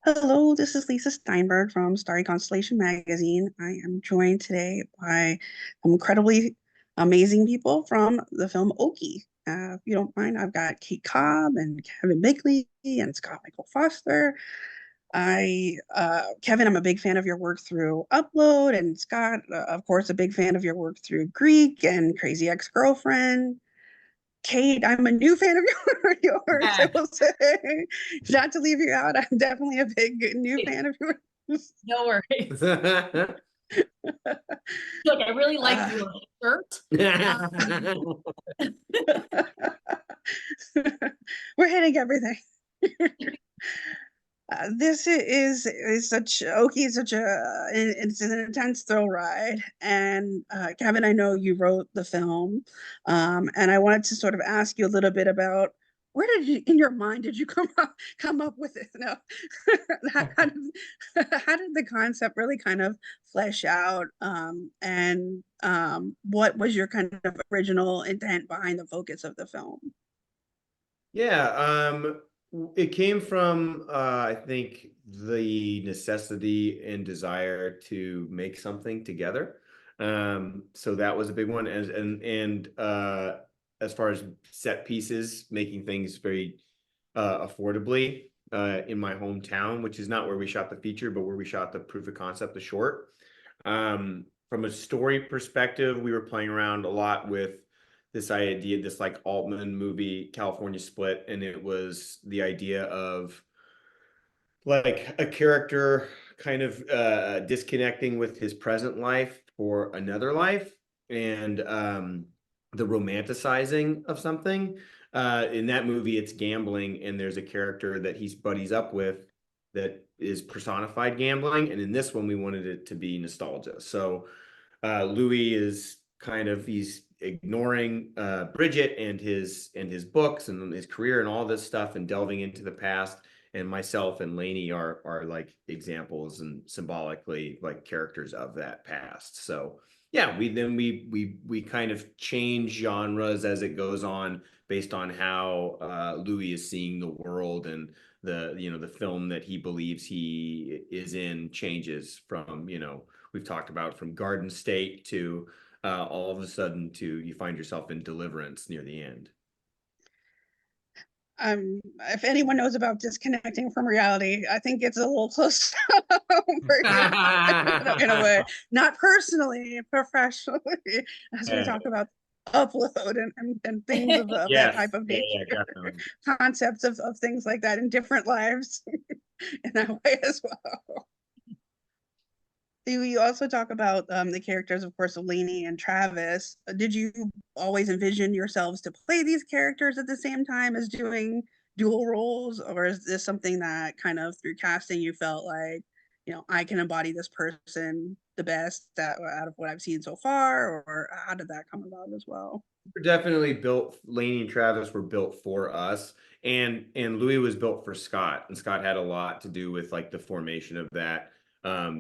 Hello, this is Lisa Steinberg from Starry Constellation Magazine. I am joined today by incredibly amazing people from the film Okie. If you don't mind, I've got Kate Cobb and Kevin Bigley and Scott Michael Foster. Kevin, I'm a big fan of your work through Upload, and Scott, of course, a big fan of your work through Greek and Crazy Ex-Girlfriend. Kate, I'm a new fan of yours. I will say, not to leave you out, I'm definitely a big new fan of yours. No worries. Look, I really like your shirt. We're hitting everything. This is such Oki is such it's an intense thrill ride, and Kevin, I know you wrote the film, and I wanted to sort of ask you a little bit about where did you, in your mind, did you come up with it? No, how did the concept really kind of flesh out, and what was your kind of original intent behind the focus of the film? Yeah, it came from I think the necessity and desire to make something together. So that was a big one, as far as set pieces, making things very affordably in my hometown, which is not where we shot the feature, but where we shot the proof of concept, the short. From a story perspective, we were playing around a lot with this idea, this like Altman movie, California Split, and it was the idea of like a character kind of disconnecting with his present life for another life, and the romanticizing of something. In that movie, it's gambling, and there's a character that he's buddies up with that is personified gambling, and in this one, we wanted it to be nostalgia. So Louis is kind of he's ignoring Bridget and his books and his career and all this stuff and delving into the past. And myself and Lainey are like examples and symbolically like characters of that past. So yeah, we kind of change genres as it goes on based on how Louis is seeing the world, and the film that he believes he is in changes from, we've talked about from Garden State to all of a sudden to you find yourself in Deliverance near the end. If anyone knows about disconnecting from reality, I think it's a little close to home for you in a way. Not personally, professionally, as we talk about upload and things of that type of nature, Definitely. concepts of things like that in different lives in that way as well. You also talk about the characters, of course, of Lainey and Travis. Did you always envision yourselves to play these characters at the same time as doing dual roles, or is this something that kind of through casting you felt like, I can embody this person the best out of what I've seen so far, or how did that come about as well? We're definitely built. Lainey and Travis were built for us, and Louis was built for Scott, and Scott had a lot to do with like the formation of that.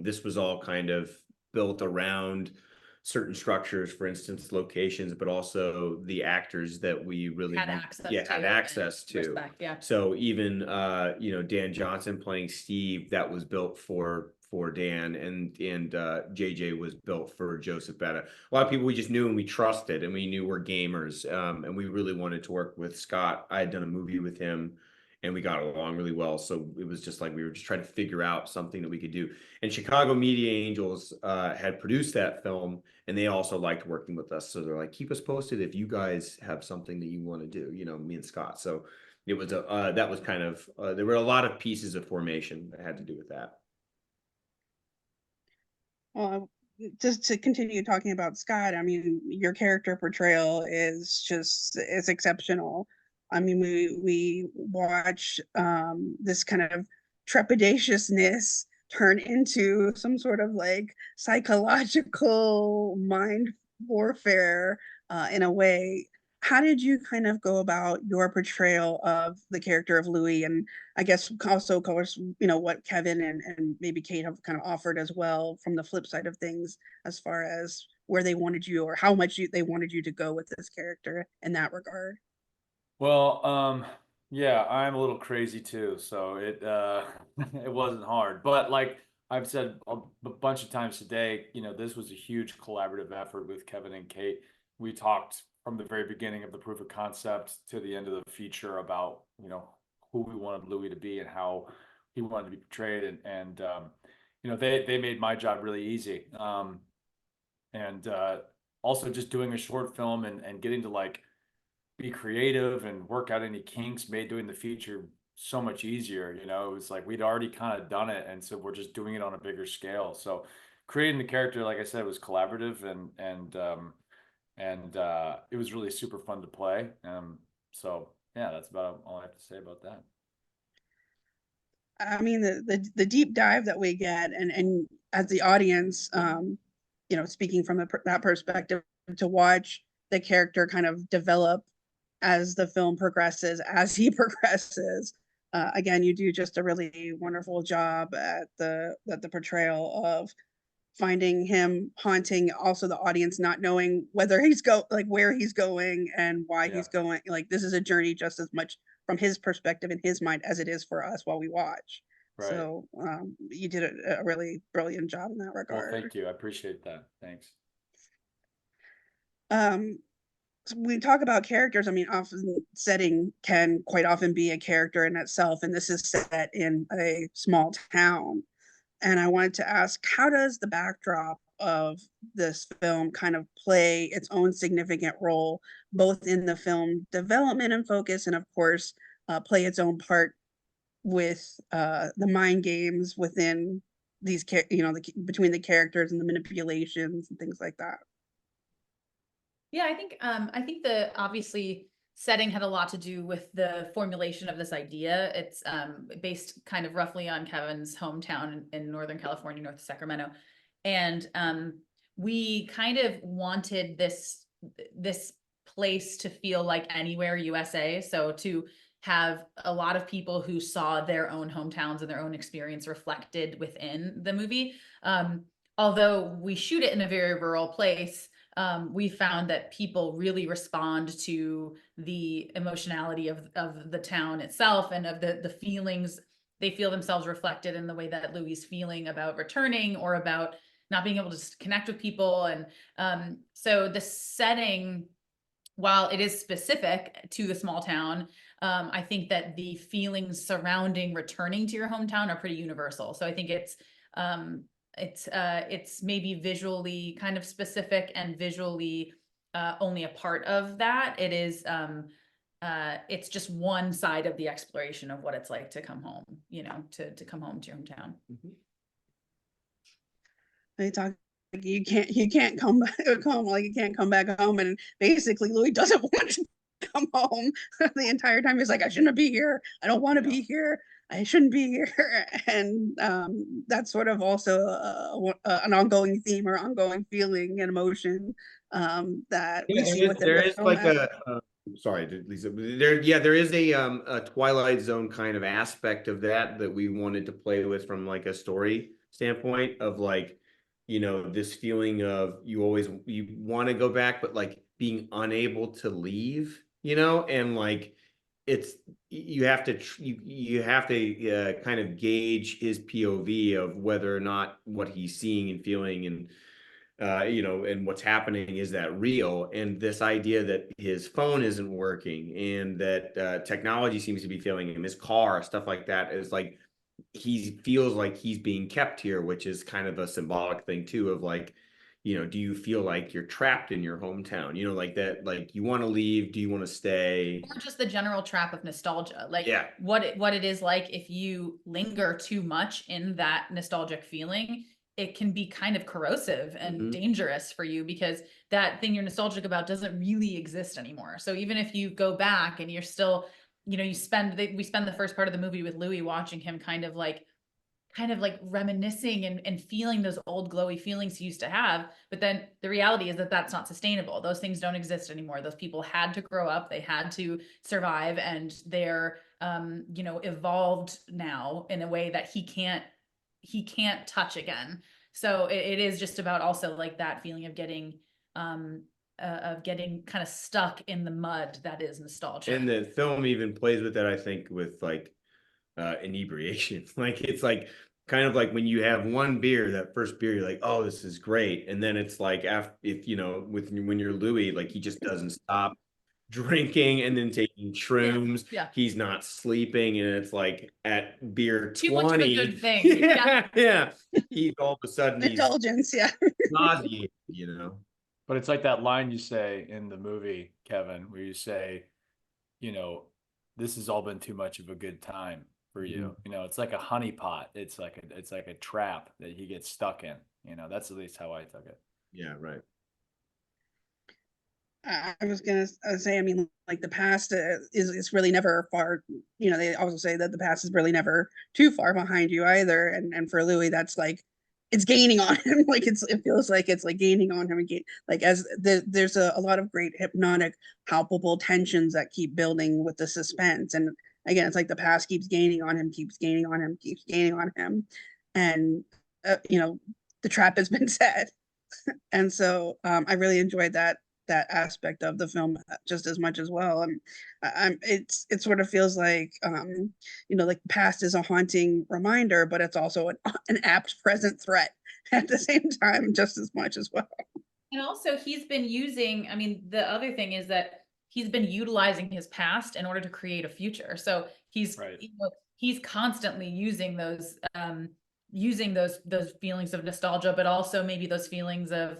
This was all kind of built around certain structures, for instance, locations, but also the actors that we really had access to. Respect, yeah. So even Dan Johnson playing Steve, that was built for Dan, and JJ was built for Joseph Betta. A lot of people we just knew and we trusted, and we knew were gamers, and we really wanted to work with Scott. I had done a movie with him, and we got along really well. So it was just like we were just trying to figure out something that we could do. And Chicago Media Angels had produced that film, and they also liked working with us. So they're like, keep us posted if you guys have something that you want to do, me and Scott. So it was that was kind of there were a lot of pieces of formation that had to do with that. Well, just to continue talking about Scott, I mean, your character portrayal is exceptional. I mean, we watch this kind of trepidatiousness turn into some sort of like psychological mind warfare in a way. How did you kind of go about your portrayal of the character of Louis? And I guess also, of course, what Kevin and maybe Kate have kind of offered as well from the flip side of things, as far as where they wanted you or how much they wanted you to go with this character in that regard. Well, Yeah, I'm a little crazy too, so it it wasn't hard. But like I've said a bunch of times today, you know, this was a huge collaborative effort with Kevin and Kate. We talked from the very beginning of the proof of concept to the end of the feature about, you know, who we wanted Louis to be and how he wanted to be portrayed, and you know, they made my job really easy. And also just doing a short film and getting to like be creative and work out any kinks made doing the feature so much easier. You know, it was like we'd already kind of done it, and so we're just doing it on a bigger scale. So creating the character, like I said, was collaborative, and it was really super fun to play. So yeah, that's about all I have to say about that. I mean, the deep dive that we get, and as the audience, you know, speaking from that perspective, to watch the character kind of develop as the film progresses, as he progresses. Again, you do just a really wonderful job at the portrayal of finding him haunting also the audience, not knowing whether like where he's going and why Yeah. he's going. Like, this is a journey just as much from his perspective in his mind as it is for us while we watch. Right. So you did a really brilliant job in that Well, regard. thank you. I appreciate that. Thanks. So we talk about characters. I mean, often setting can quite often be a character in itself, and this is set in a small town. And I wanted to ask, how does the backdrop of this film kind of play its own significant role, both in the film development and focus, and of course, play its own part with the mind games within these, you know, between the characters and the manipulations and things like that. Yeah, I think the obviously setting had a lot to do with the formulation of this idea. It's based kind of roughly on Kevin's hometown in Northern California, north of Sacramento. And we kind of wanted this place to feel like anywhere USA. So to have a lot of people who saw their own hometowns and their own experience reflected within the movie. Although we shoot it in a very rural place, we found that people really respond to the emotionality of the town itself and of the feelings. They feel themselves reflected in the way that Louis is feeling about returning or about not being able to connect with people. And so the setting, while it is specific to the small town, I think that the feelings surrounding returning to your hometown are pretty universal. So I think it's maybe visually kind of specific and visually only a part of that. It is it's just one side of the exploration of what it's like to come home, you know, to come home to your hometown. They talk like you can't come back home, like you can't come back home, and basically Louis doesn't want to come home the entire time. He's like, I shouldn't be here. I don't want to be here. I shouldn't be here. And that's sort of also an ongoing theme or ongoing feeling and emotion that we see within there the is film. like sorry, Lisa. There is a Twilight Zone kind of aspect of that we wanted to play with from like a story standpoint of like, you know, this feeling of you want to go back, but like being unable to leave, you know, and like you have to kind of gauge his POV of whether or not what he's seeing and feeling and you know, and what's happening, is that real? And this idea that his phone isn't working and that technology seems to be failing him, his car, stuff like that, is like he feels like he's being kept here, which is kind of a symbolic thing too of like, you know, do you feel like you're trapped in your hometown? You know, like that, like you want to leave, do you want to stay? Or just the general trap of nostalgia, like Yeah. what it is like if you linger too much in that nostalgic feeling. It can be kind of corrosive and dangerous for you because that thing you're nostalgic about doesn't really exist anymore. So even if you go back and you're still, you know, we spend the first part of the movie with Louis watching him kind of like reminiscing and feeling those old glowy feelings he used to have. But then the reality is that that's not sustainable. Those things don't exist anymore. Those people had to grow up, they had to survive, and they're, you know, evolved now in a way that he can't touch again. So it is just about also like that feeling of getting getting kind of stuck in the mud that is nostalgia. And the film even plays with that, I think, with like inebriation. Like it's like kind of like when you have one beer, that first beer, you're like, oh, this is great. And then it's like after, if you know, when you're Louis, like he just doesn't stop drinking and then taking shrooms. Yeah. He's not sleeping, and it's like at beer Too much of a 20. good thing. Yeah. He's all of a sudden he's Indulgence, yeah. nauseated, you know. But it's like that line you say in the movie, Kevin, where you say, you know, this has all been too much of a good time for you. You know, it's like a honeypot. It's like a trap that he gets stuck in. You know, that's at least how I took it. Yeah, right. I was gonna say, I mean, like the past is really never far. You know, they also say that the past is really never too far behind you either. And for Louis, that's like it's gaining on him. Like it feels like it's like gaining on him again. Like as there's a lot of great hypnotic, palpable tensions that keep building with the suspense. And again, it's like the past keeps gaining on him, keeps gaining on him, keeps gaining on him, and you know, the trap has been set. And so I really enjoyed that aspect of the film just as much as well. And it sort of feels like you know, like past is a haunting reminder, but it's also an apt present threat at the same time just as much as well. And also he's been using, I mean, the other thing is that he's been utilizing his past in order to create a future. So he's, Right. you know, he's constantly using those feelings of nostalgia, but also maybe those feelings of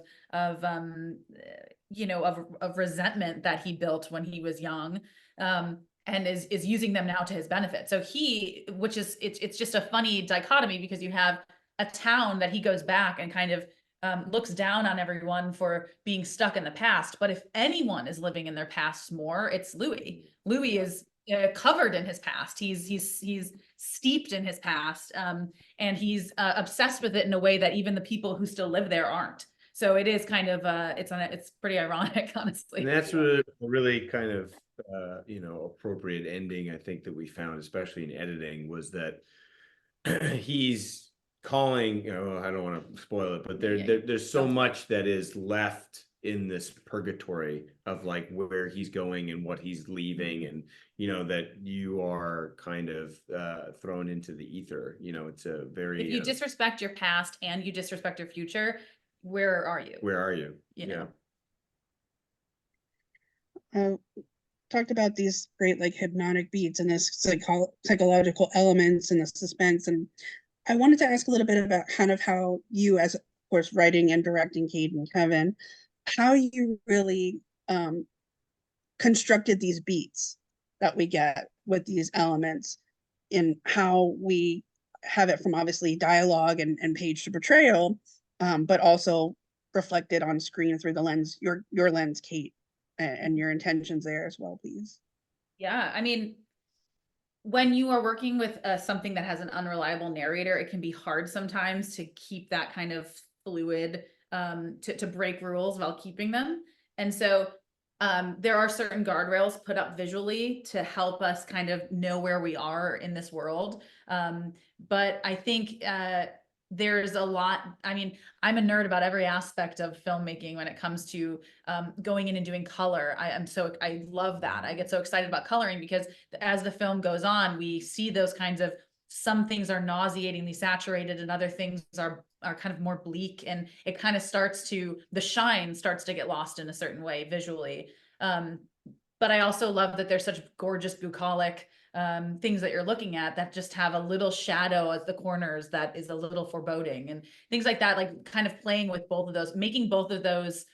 you know, of resentment that he built when he was young, and is using them now to his benefit. So which is it's just a funny dichotomy, because you have a town that he goes back and kind of looks down on everyone for being stuck in the past. But if anyone is living in their past more, it's Louis. Louis is covered in his past. He's steeped in his past, and he's obsessed with it in a way that even the people who still live there aren't. So it is kind of it's pretty ironic, honestly. And that's a really kind of you know, appropriate ending, I think, that we found, especially in editing, was that he's calling, you know, I don't want to spoil it, but there's so much that is left in this purgatory of like where he's going and what he's leaving, and you know, that you are kind of thrown into the ether. You know, it's a very if you disrespect your past and you disrespect your future, where are you? Where are you? You know. Talked about these great like hypnotic beats and this psychological elements and the suspense. And I wanted to ask a little bit about kind of how you, as of course writing and directing Kate and Kevin, how you really constructed these beats that we get with these elements, in how we have it from obviously dialogue and page to portrayal, but also reflected on screen through the lens, your lens, Kate, and your intentions there as well, please. Yeah, I mean, when you are working with something that has an unreliable narrator, it can be hard sometimes to keep that kind of fluid, to break rules while keeping them. And so there are certain guardrails put up visually to help us kind of know where we are in this world. But I think there's a lot. I mean, I'm a nerd about every aspect of filmmaking when it comes to going in and doing color. I love that. I get so excited about coloring, because as the film goes on, we see those kinds of, some things are nauseatingly saturated and other things are kind of more bleak, and it kind of the shine starts to get lost in a certain way visually. But I also love that there's such gorgeous bucolic things that you're looking at that just have a little shadow at the corners that is a little foreboding, and things like that, like kind of playing with both of those, making both of those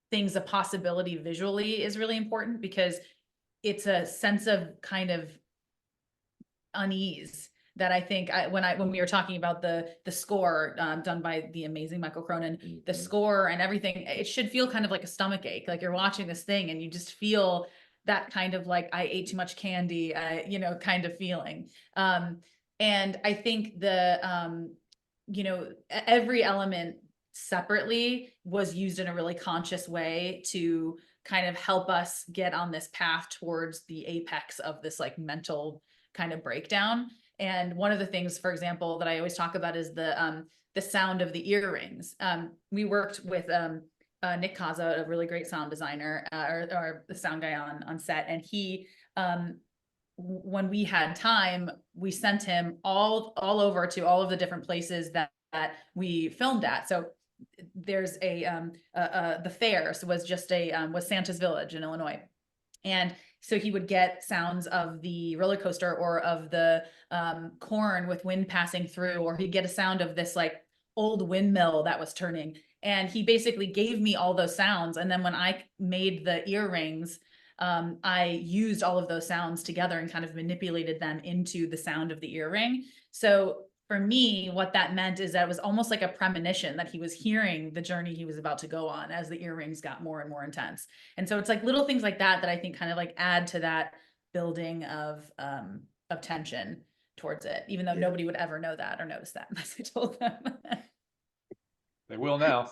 things a possibility visually is really important, because it's a sense of kind of unease that I think when we were talking about the score done by the amazing Michael Cronin, the score and everything, it should feel kind of like a stomach ache, like you're watching this thing and you just feel that kind of like, I ate too much candy, you know, kind of feeling. And I think you know, every element separately was used in a really conscious way to kind of help us get on this path towards the apex of this like mental kind of breakdown. And one of the things, for example, that I always talk about is the sound of the earrings. We worked with Nick Kaza, a really great sound designer, or the sound guy on set, and he, when we had time, we sent him all over to all of the different places that we filmed at. So there's the Fairs was just was Santa's Village in Illinois. And so he would get sounds of the roller coaster or of the corn with wind passing through, or he'd get a sound of this like old windmill that was turning. And he basically gave me all those sounds. And then when I made the earrings, I used all of those sounds together and kind of manipulated them into the sound of the earring. So for me, what that meant is that it was almost like a premonition that he was hearing the journey he was about to go on as the earrings got more and more intense. And so it's like little things like that I think kind of like add to that building of tension towards it, even though nobody would ever know that or notice that unless I told them. They will now.